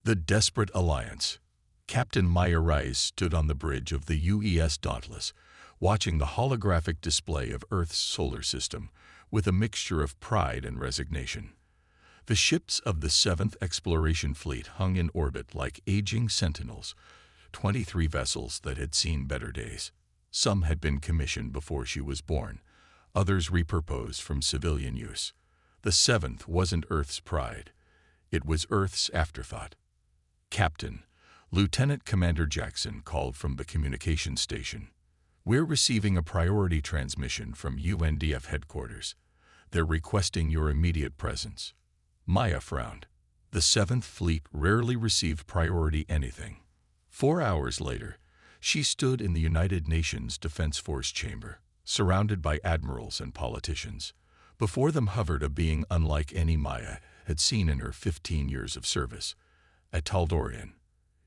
The Desperate Alliance. Captain Maya Rice stood on the bridge of the UES Dauntless, watching the holographic display of Earth's solar system with a mixture of pride and resignation. The ships of the 7th Exploration Fleet hung in orbit like aging sentinels, 23 vessels that had seen better days. Some had been commissioned before she was born, others repurposed from civilian use. The 7th wasn't Earth's pride. It was Earth's afterthought. Captain, Lieutenant Commander Jackson called from the communications station. "We're receiving a priority transmission from UNDF headquarters. They're requesting your immediate presence." Maya frowned. The 7th Fleet rarely received priority anything. 4 hours later, she stood in the United Nations Defense Force chamber, surrounded by admirals and politicians. Before them hovered a being unlike any Maya had seen in her 15 years of service, a Taldorian.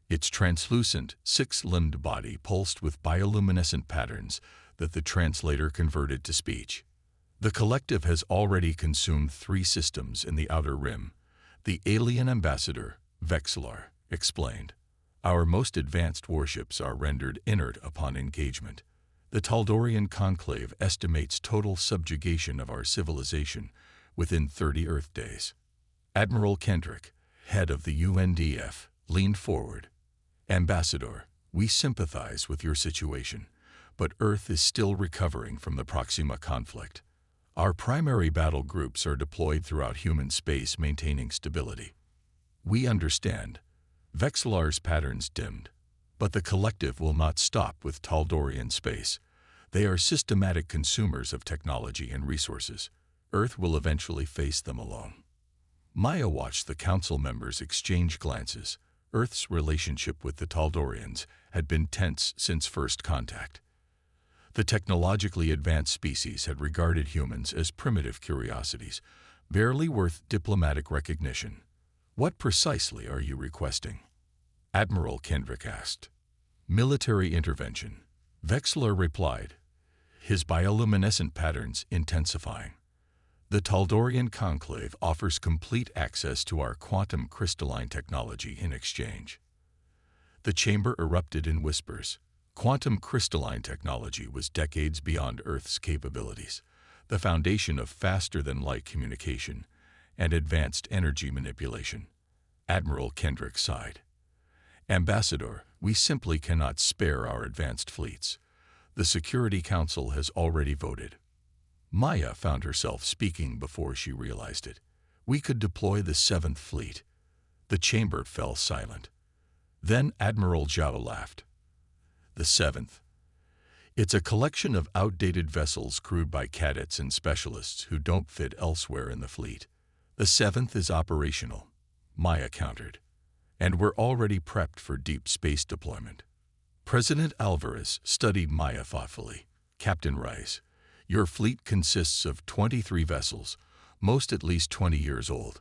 Its translucent, 6-limbed body pulsed with bioluminescent patterns that the translator converted to speech. "The collective has already consumed 3 systems in the Outer Rim," the alien ambassador, Vexlar, explained. "Our most advanced warships are rendered inert upon engagement. The Taldorian Conclave estimates total subjugation of our civilization within 30 Earth days." Admiral Kendrick, head of the UNDF, leaned forward. "Ambassador, we sympathize with your situation, but Earth is still recovering from the Proxima conflict. Our primary battle groups are deployed throughout human space maintaining stability." "We understand." Vexlar's patterns dimmed. "But the collective will not stop with Taldorian space. They are systematic consumers of technology and resources. Earth will eventually face them alone." Maya watched the council members exchange glances. Earth's relationship with the Taldorians had been tense since first contact. The technologically advanced species had regarded humans as primitive curiosities, barely worth diplomatic recognition. "What precisely are you requesting?" Admiral Kendrick asked. "Military intervention," Vexlar replied, his bioluminescent patterns intensifying. "The Taldorian Conclave offers complete access to our quantum crystalline technology in exchange." The chamber erupted in whispers. Quantum crystalline technology was decades beyond Earth's capabilities, the foundation of faster-than-light communication and advanced energy manipulation. Admiral Kendrick sighed. "Ambassador, we simply cannot spare our advanced fleets. The Security Council has already voted." Maya found herself speaking before she realized it. "We could deploy the 7th Fleet." The chamber fell silent. Then Admiral Zhao laughed. "The 7th? It's a collection of outdated vessels crewed by cadets and specialists who don't fit elsewhere in the fleet. The 7th is operational," Maya countered. "And we're already prepped for deep space deployment." President Alvarez studied Maya thoughtfully. "Captain Rice, your fleet consists of 23 vessels, most at least 20 years old.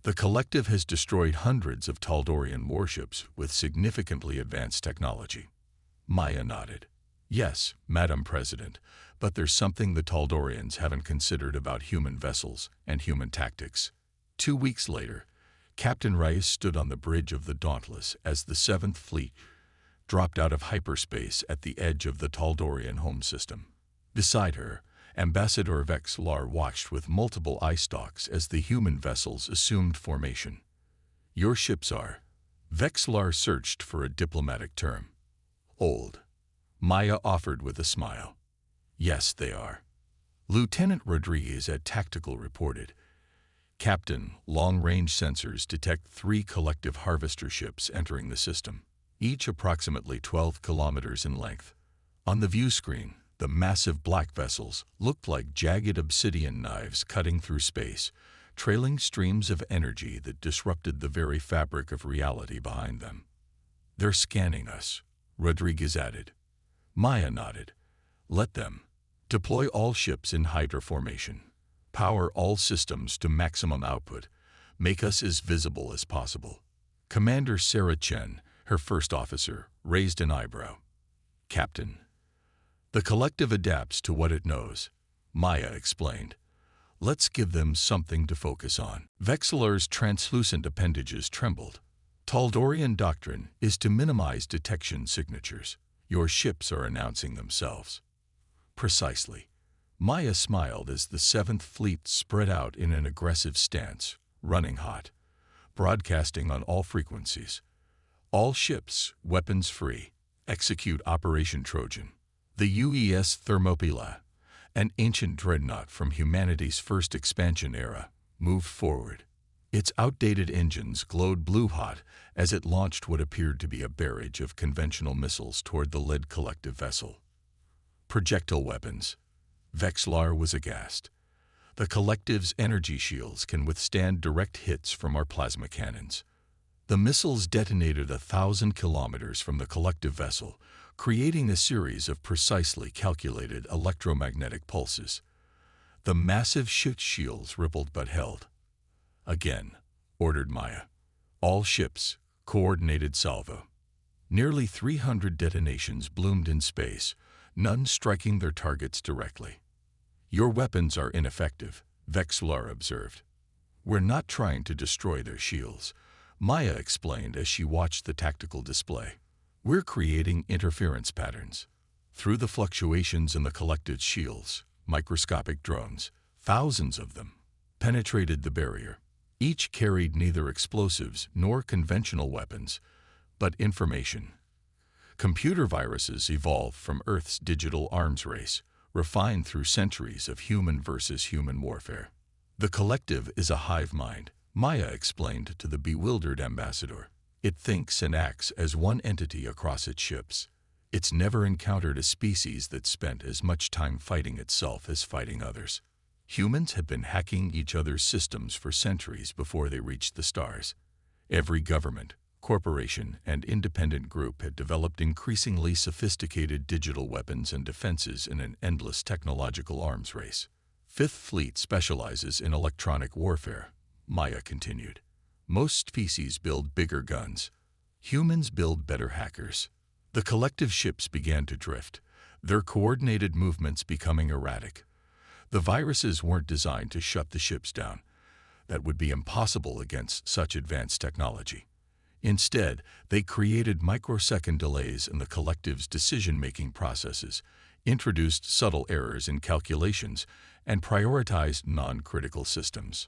The collective has destroyed hundreds of Taldorian warships with significantly advanced technology." Maya nodded. "Yes, Madam President, but there's something the Taldorians haven't considered about human vessels and human tactics." 2 weeks later, Captain Rice stood on the bridge of the Dauntless as the 7th Fleet dropped out of hyperspace at the edge of the Taldorian home system. Beside her, Ambassador Vexlar watched with multiple eye stalks as the human vessels assumed formation. "Your ships are..." Vexlar searched for a diplomatic term. "Old," Maya offered with a smile. "Yes, they are." Lieutenant Rodriguez at Tactical reported. "Captain, long-range sensors detect 3 collective harvester ships entering the system, each approximately 12 kilometers in length. On the view screen, the massive black vessels looked like jagged obsidian knives cutting through space, trailing streams of energy that disrupted the very fabric of reality behind them." "They're scanning us," Rodriguez added. Maya nodded. "Let them. Deploy all ships in Hydra formation. Power all systems to maximum output. Make us as visible as possible." Commander Sarah Chen, her first officer, raised an eyebrow. "Captain." "The collective adapts to what it knows," Maya explained. "Let's give them something to focus on." Vexlar's translucent appendages trembled. Taldorian doctrine is to minimize detection signatures. Your ships are announcing themselves. Precisely. Maya smiled as the Seventh Fleet spread out in an aggressive stance, running hot, broadcasting on all frequencies. All ships, weapons free. Execute Operation Trojan. The UES Thermopylae, an ancient dreadnought from humanity's first expansion era, moved forward. Its outdated engines glowed blue-hot as it launched what appeared to be a barrage of conventional missiles toward the lead collective vessel. Projectile weapons. Vexlar was aghast. The collective's energy shields can withstand direct hits from our plasma cannons. The missiles detonated 1,000 kilometers from the collective vessel, creating a series of precisely calculated electromagnetic pulses. The massive ship shields rippled but held. Again, ordered Maya. All ships, coordinated salvo. Nearly 300 detonations bloomed in space, none striking their targets directly. Your weapons are ineffective, Vexlar observed. We're not trying to destroy their shields, Maya explained as she watched the tactical display. We're creating interference patterns. Through the fluctuations in the collective shields, microscopic drones, thousands of them, penetrated the barrier. Each carried neither explosives nor conventional weapons, but information. Computer viruses evolved from Earth's digital arms race, refined through centuries of human versus human warfare. The collective is a hive mind, Maya explained to the bewildered ambassador. It thinks and acts as one entity across its ships. It's never encountered a species that spent as much time fighting itself as fighting others. Humans have been hacking each other's systems for centuries before they reached the stars. Every government, corporation, and independent group had developed increasingly sophisticated digital weapons and defenses in an endless technological arms race. Fifth Fleet specializes in electronic warfare, Maya continued. Most species build bigger guns. Humans build better hackers. The collective ships began to drift, their coordinated movements becoming erratic. The viruses weren't designed to shut the ships down. That would be impossible against such advanced technology. Instead, they created microsecond delays in the collective's decision-making processes, introduced subtle errors in calculations, and prioritized non-critical systems.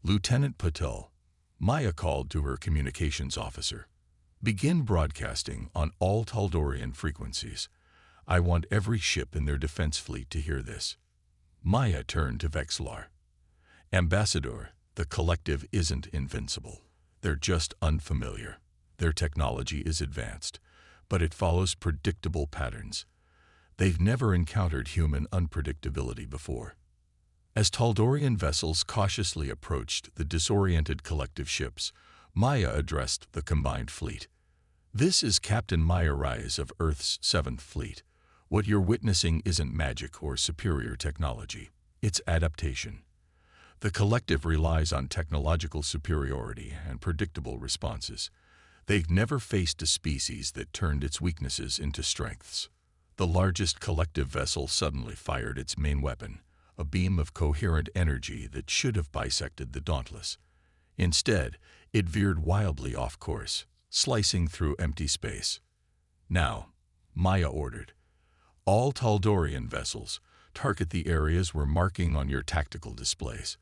Lieutenant Patel, Maya called to her communications officer. Begin broadcasting on all Taldorian frequencies. I want every ship in their defense fleet to hear this. Maya turned to Vexlar. Ambassador, the collective isn't invincible. They're just unfamiliar. Their technology is advanced, but it follows predictable patterns. They've never encountered human unpredictability before. As Taldorian vessels cautiously approached the disoriented collective ships, Maya addressed the combined fleet. This is Captain Maya Rise of Earth's Seventh Fleet. What you're witnessing isn't magic or superior technology. It's adaptation. The collective relies on technological superiority and predictable responses. They've never faced a species that turned its weaknesses into strengths. The largest collective vessel suddenly fired its main weapon, a beam of coherent energy that should have bisected the Dauntless. Instead, it veered wildly off course, slicing through empty space. Now, Maya ordered, all Taldorian vessels, target the areas we're marking on your tactical displays.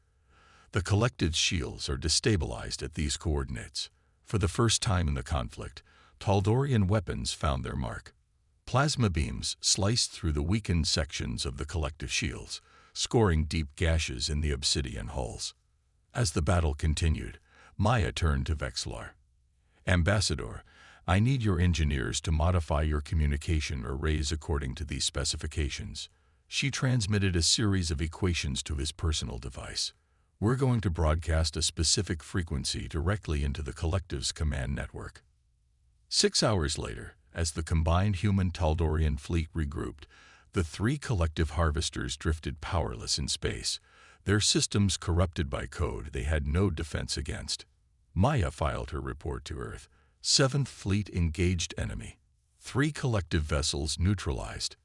The collective's shields are destabilized at these coordinates. For the first time in the conflict, Taldorian weapons found their mark. Plasma beams sliced through the weakened sections of the collective shields, scoring deep gashes in the obsidian hulls. As the battle continued, Maya turned to Vexlar. Ambassador, I need your engineers to modify your communication arrays according to these specifications. She transmitted a series of equations to his personal device. We're going to broadcast a specific frequency directly into the collective's command network. 6 hours later, as the combined human Taldorian fleet regrouped, the 3 collective harvesters drifted powerless in space, their systems corrupted by code they had no defense against. Maya filed her report to Earth. 7th Fleet engaged enemy. 3 collective vessels neutralized.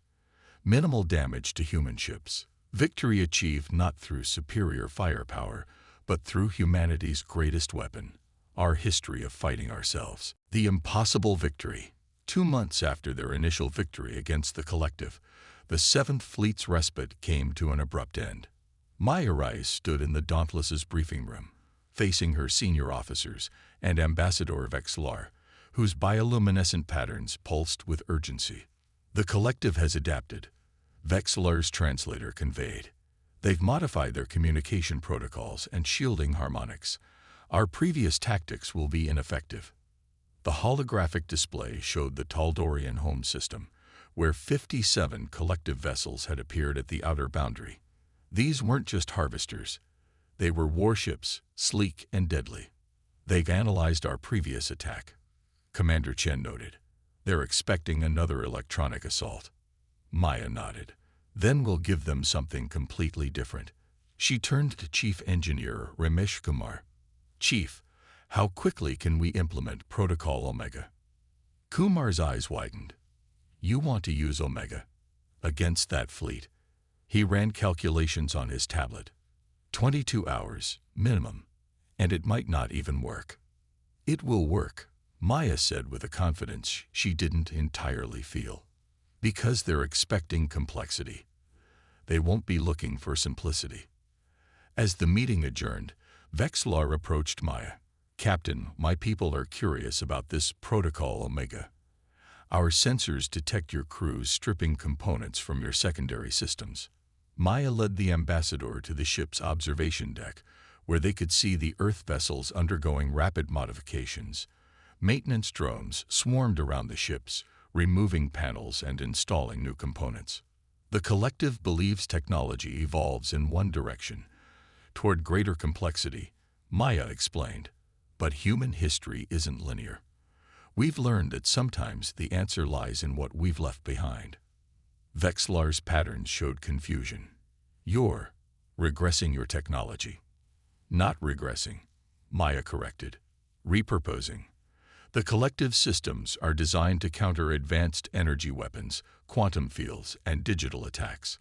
Minimal damage to human ships. Victory achieved not through superior firepower, but through humanity's greatest weapon, our history of fighting ourselves. The impossible victory. 2 months after their initial victory against the Collective, the 7th Fleet's respite came to an abrupt end. Maya Rice stood in the Dauntless's briefing room, facing her senior officers and Ambassador Vexlar, whose bioluminescent patterns pulsed with urgency. The Collective has adapted, Vexlar's translator conveyed. They've modified their communication protocols and shielding harmonics. Our previous tactics will be ineffective. The holographic display showed the Taldorian home system, where 57 Collective vessels had appeared at the outer boundary. These weren't just harvesters. They were warships, sleek and deadly. They've analyzed our previous attack, Commander Chen noted. They're expecting another electronic assault. Maya nodded. Then we'll give them something completely different. She turned to Chief Engineer Ramesh Kumar. Chief, how quickly can we implement Protocol Omega? Kumar's eyes widened. You want to use Omega against that fleet? He ran calculations on his tablet. 22 hours, minimum, and it might not even work. It will work, Maya said with a confidence she didn't entirely feel. Because they're expecting complexity. They won't be looking for simplicity. As the meeting adjourned, Vexlar approached Maya. Captain, my people are curious about this Protocol Omega. Our sensors detect your crews stripping components from your secondary systems. Maya led the ambassador to the ship's observation deck, where they could see the Earth vessels undergoing rapid modifications. Maintenance drones swarmed around the ships, removing panels and installing new components. The Collective believes technology evolves in one direction, toward greater complexity, Maya explained. But human history isn't linear. We've learned that sometimes the answer lies in what we've left behind. Vexlar's patterns showed confusion. You're regressing your technology. Not regressing, Maya corrected. Repurposing. The Collective systems are designed to counter advanced energy weapons, quantum fields, and digital attacks.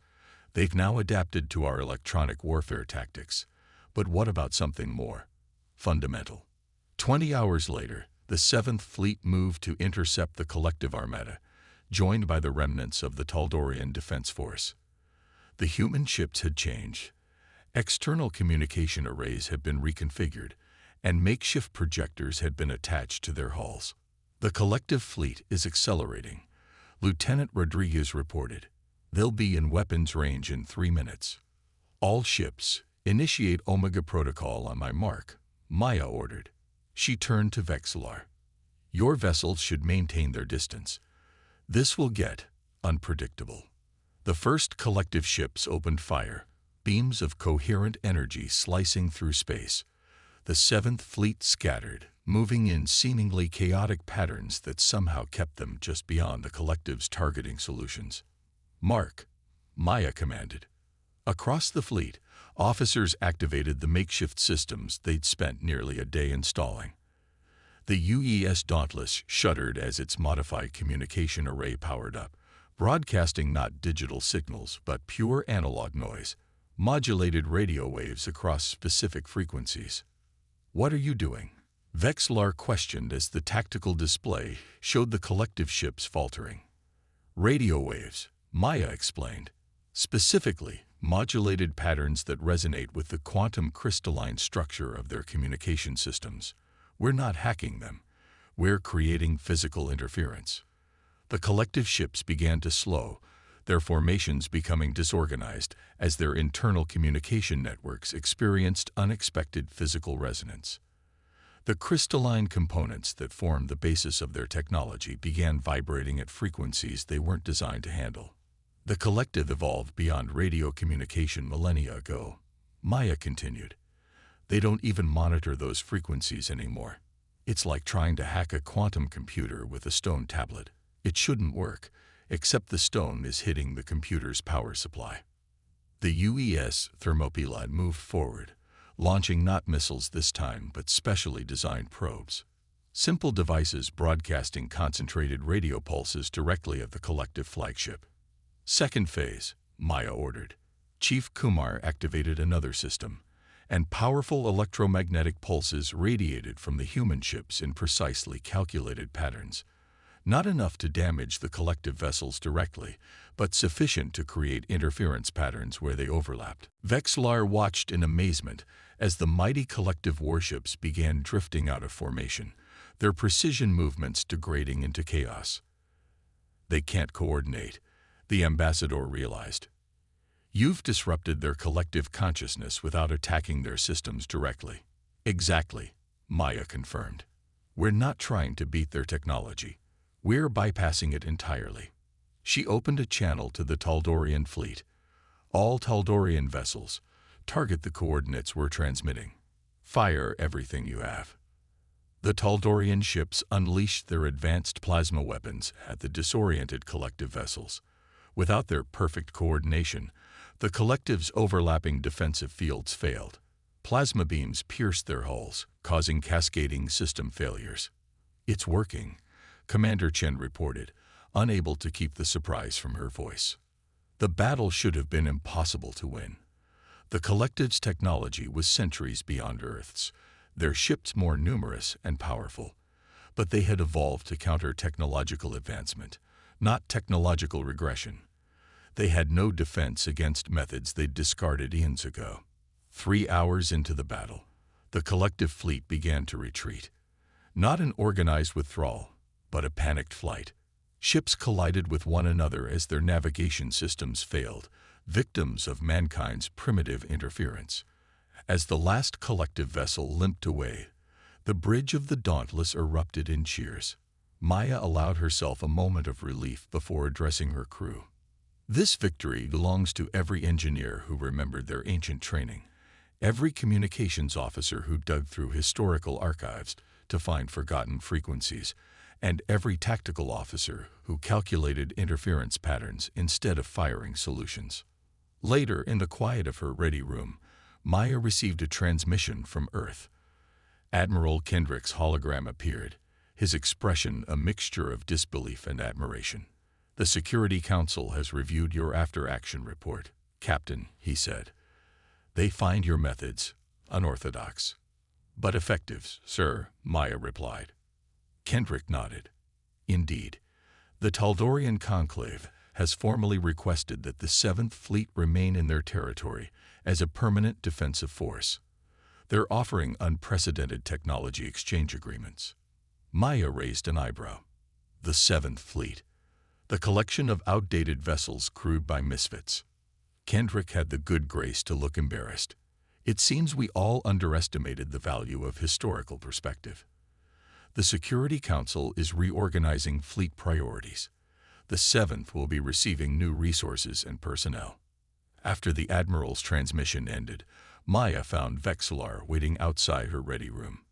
They've now adapted to our electronic warfare tactics. But what about something more fundamental? 20 hours later, the 7th Fleet moved to intercept the Collective Armada, joined by the remnants of the Taldorian Defense Force. The human ships had changed. External communication arrays had been reconfigured, and makeshift projectors had been attached to their hulls. The Collective Fleet is accelerating, Lieutenant Rodriguez reported. They'll be in weapons range in 3 minutes. All ships, initiate Omega Protocol on my mark, Maya ordered. She turned to Vexlar. Your vessels should maintain their distance. This will get unpredictable. The first Collective ships opened fire, beams of coherent energy slicing through space. The 7th Fleet scattered, moving in seemingly chaotic patterns that somehow kept them just beyond the Collective's targeting solutions. Mark, Maya commanded. Across the fleet, officers activated the makeshift systems they'd spent nearly a day installing. The UES Dauntless shuddered as its modified communication array powered up, broadcasting not digital signals but pure analog noise, modulated radio waves across specific frequencies. What are you doing? Vexlar questioned as the tactical display showed the Collective ships faltering. Radio waves, Maya explained. Specifically, modulated patterns that resonate with the quantum crystalline structure of their communication systems. We're not hacking them. We're creating physical interference. The Collective ships began to slow, their formations becoming disorganized as their internal communication networks experienced unexpected physical resonance. The crystalline components that formed the basis of their technology began vibrating at frequencies they weren't designed to handle. The Collective evolved beyond radio communication millennia ago, Maya continued. They don't even monitor those frequencies anymore. It's like trying to hack a quantum computer with a stone tablet. It shouldn't work, except the stone is hitting the computer's power supply. The UES Thermopylae moved forward, launching not missiles this time but specially designed probes. Simple devices broadcasting concentrated radio pulses directly at the Collective flagship. Second phase, Maya ordered. Chief Kumar activated another system, and powerful electromagnetic pulses radiated from the human ships in precisely calculated patterns. Not enough to damage the collective vessels directly, but sufficient to create interference patterns where they overlapped. Vexillar watched in amazement as the mighty collective warships began drifting out of formation, their precision movements degrading into chaos. They can't coordinate, the ambassador realized. You've disrupted their collective consciousness without attacking their systems directly. Exactly, Maya confirmed. We're not trying to beat their technology. We're bypassing it entirely. She opened a channel to the Taldorian fleet. All Taldorian vessels, target the coordinates we're transmitting. Fire everything you have. The Taldorian ships unleashed their advanced plasma weapons at the disoriented collective vessels. Without their perfect coordination, the collective's overlapping defensive fields failed. Plasma beams pierced their hulls, causing cascading system failures. It's working, Commander Chen reported, unable to keep the surprise from her voice. The battle should have been impossible to win. The collective's technology was centuries beyond Earth's, their ships more numerous and powerful. But they had evolved to counter technological advancement, not technological regression. They had no defense against methods they'd discarded eons ago. 3 hours into the battle, the collective fleet began to retreat. Not an organized withdrawal, but a panicked flight. Ships collided with one another as their navigation systems failed, victims of mankind's primitive interference. As the last collective vessel limped away, the bridge of the Dauntless erupted in cheers. Maya allowed herself a moment of relief before addressing her crew. This victory belongs to every engineer who remembered their ancient training, every communications officer who dug through historical archives to find forgotten frequencies, and every tactical officer who calculated interference patterns instead of firing solutions. Later, in the quiet of her ready room, Maya received a transmission from Earth. Admiral Kendrick's hologram appeared, his expression a mixture of disbelief and admiration. "The Security Council has reviewed your after-action report, Captain," he said. "They find your methods unorthodox, but effective, sir," Maya replied. Kendrick nodded. "Indeed, the Taldorian Conclave has formally requested that the 7th Fleet remain in their territory as a permanent defensive force. They're offering unprecedented technology exchange agreements." Maya raised an eyebrow. The 7th Fleet, the collection of outdated vessels crewed by misfits. Kendrick had the good grace to look embarrassed. "It seems we all underestimated the value of historical perspective. The Security Council is reorganizing fleet priorities. The 7th will be receiving new resources and personnel." After the Admiral's transmission ended, Maya found Vexillar waiting outside her ready room.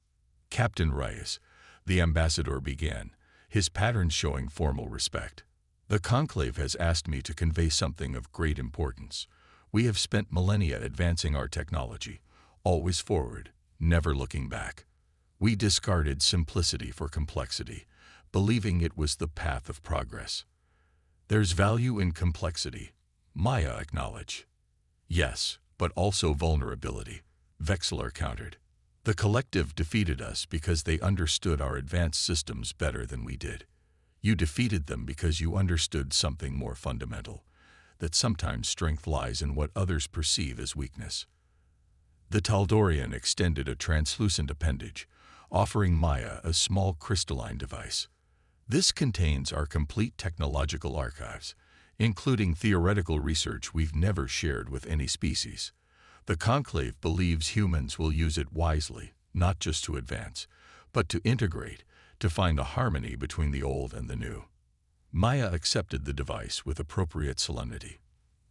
"Captain Reyes," the ambassador began, his patterns showing formal respect. "The Conclave has asked me to convey something of great importance. We have spent millennia advancing our technology, always forward, never looking back. We discarded simplicity for complexity, believing it was the path of progress. There's value in complexity," Maya acknowledged. "Yes, but also vulnerability," Vexillar countered. "The collective defeated us because they understood our advanced systems better than we did. You defeated them because you understood something more fundamental, that sometimes strength lies in what others perceive as weakness." The Taldorian extended a translucent appendage, offering Maya a small crystalline device. "This contains our complete technological archives, including theoretical research we've never shared with any species. The Conclave believes humans will use it wisely, not just to advance, but to integrate, to find a harmony between the old and the new." Maya accepted the device with appropriate solemnity.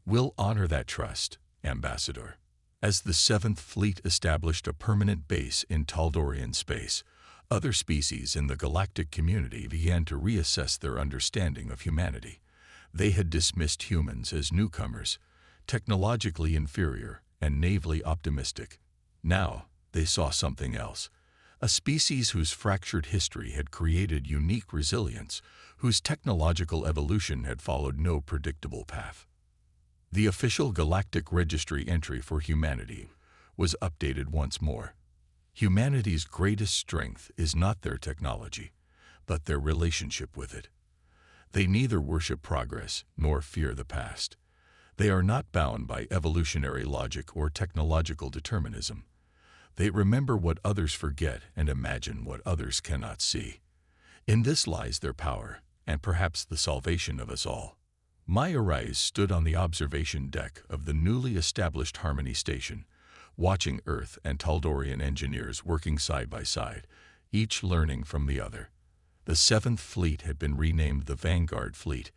"We'll honor that trust, Ambassador." As the 7th Fleet established a permanent base in Taldorian space, other species in the galactic community began to reassess their understanding of humanity. They had dismissed humans as newcomers, technologically inferior and naively optimistic. Now, they saw something else. A species whose fractured history had created unique resilience, whose technological evolution had followed no predictable path. The official Galactic Registry entry for humanity was updated once more. Humanity's greatest strength is not their technology, but their relationship with it. They neither worship progress nor fear the past. They are not bound by evolutionary logic or technological determinism. They remember what others forget and imagine what others cannot see. In this lies their power, and perhaps the salvation of us all. Maya Rise stood on the observation deck of the newly established Harmony Station, watching Earth and Taldorian engineers working side by side, each learning from the other. The Seventh Fleet had been renamed the Vanguard Fleet.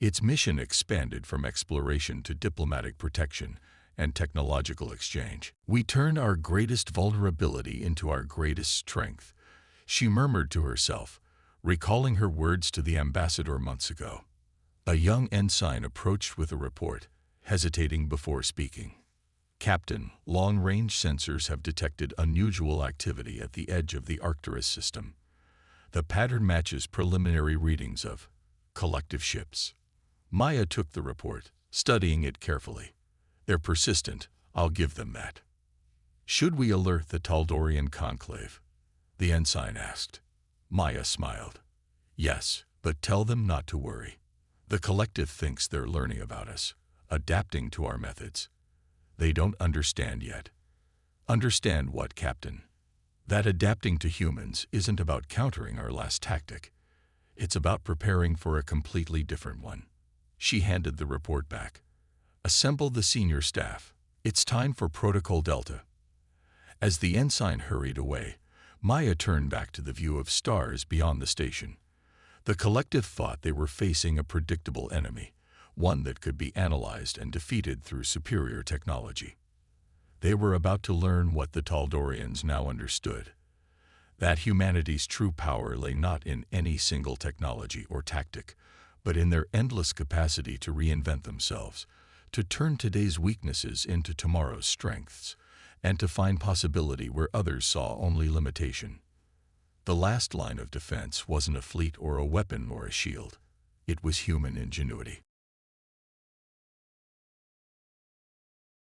Its mission expanded from exploration to diplomatic protection and technological exchange. "We turn our greatest vulnerability into our greatest strength," she murmured to herself, recalling her words to the ambassador months ago. A young ensign approached with a report, hesitating before speaking. "Captain, long-range sensors have detected unusual activity at the edge of the Arcturus system. The pattern matches preliminary readings of collective ships." Maya took the report, studying it carefully. "They're persistent, I'll give them that." "Should we alert the Taldorian conclave?" the ensign asked. Maya smiled. "Yes, but tell them not to worry. The collective thinks they're learning about us, adapting to our methods. They don't understand yet." "Understand what, Captain?" "That adapting to humans isn't about countering our last tactic. It's about preparing for a completely different one." She handed the report back. "Assemble the senior staff. It's time for Protocol Delta." As the ensign hurried away, Maya turned back to the view of stars beyond the station. The collective thought they were facing a predictable enemy, one that could be analyzed and defeated through superior technology. They were about to learn what the Taldorians now understood: that humanity's true power lay not in any single technology or tactic, but in their endless capacity to reinvent themselves, to turn today's weaknesses into tomorrow's strengths, and to find possibility where others saw only limitation. The last line of defense wasn't a fleet or a weapon or a shield. It was human ingenuity.